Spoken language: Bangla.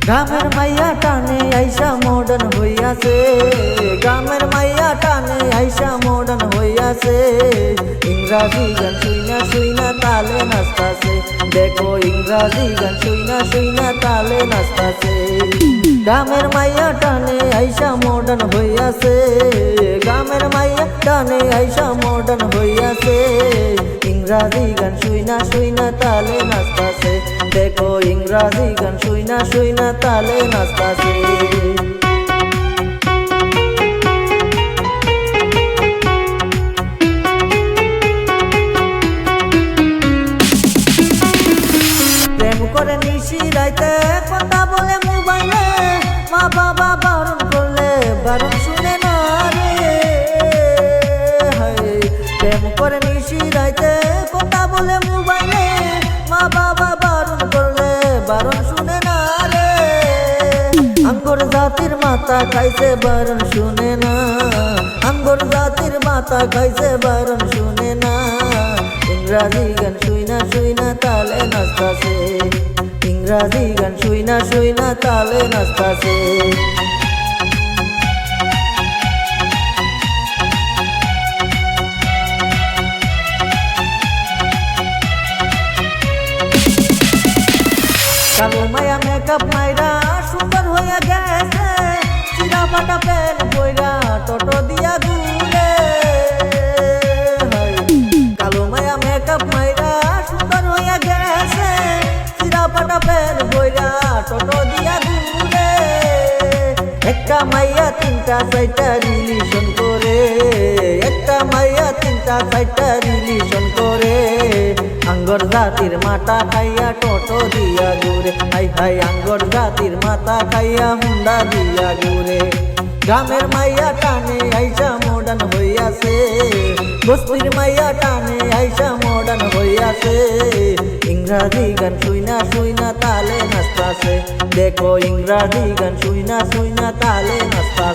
গ্রামের মাইয়া টানে আইসা মডার্ন হইয়াছে, গ্রামের মাইয়া টানে আইসা মডার্ন হইয়াছে। ইংরাজি গান শুইনা শুইনা তালে নাচতাছে, দেখো ইংরাজি গান শুইনা শুইনা তালে নাচতাছে। গ্রামের মাইয়া টানে আইসা মডার্ন হইয়াছে, গ্রামের মাইয়া টানে আইসা মডার্ন হইয়াছে। ইংরাজি গান শুইনা শুইনা তালে নাচতাছে, দেখো ইংরাজি গান শুইনা শুইনা তালে নাচতাছে। প্রেম করে নিশি রাইতে কথা বলে মোবাইলে, মা বাবা বারণ করলে বারণ শুনে না রে। প্রেম করে নিশি রাইতে কথা বলে মোবাইলে, মা বাবা বারণ করলে বারণ শুনে না রে। আঙ্গুর জাতির মাথা খাইছে বারণ শুনে না, আঙ্গুর জাতির মাথা খাইছে বারণ শুনে না। ইংরাজি গান শুইনা শুইনা তালে নাচতাছে, ইংরাজি গান শুইনা শুইনা তালে নাচতাছে। কালো মায়া মেকআপ মাইরা সুন্দর হইয়া গেছে, চিরা ফাটা প্যান্ট পইরা টোটো দিয়া ঘুরে। কালো মায়া মেকআপ মাইরা সুন্দর হইয়া গেছে, চিরা ফাটা প্যান্ট পইরা টোটো দিয়া ঘুরে। একটা মাইয়া তিনটা চারটা রিলেশন করে, একটা মাইয়া তিনটা চারটা রিলেশন করে। আঙ্গর জাতির মাথা খাইয়া টোটো দিয়া ঘুরে, হাই হাই আঙ্গর জাতির মাথা খাইয়া হুন্ডা দিয়া ঘুরে। গ্রামের মাইয়া টানে আইসা মডার্ন হইয়াছে, বস্তির মাইয়া টানে আইসা মডার্ন হইয়াছে। ইংরাজি গান শুইনা শুইনা তালে নাচতাছে, দেখো ইংরাজি গান শুইনা শুইনা তালে নাচতাছে।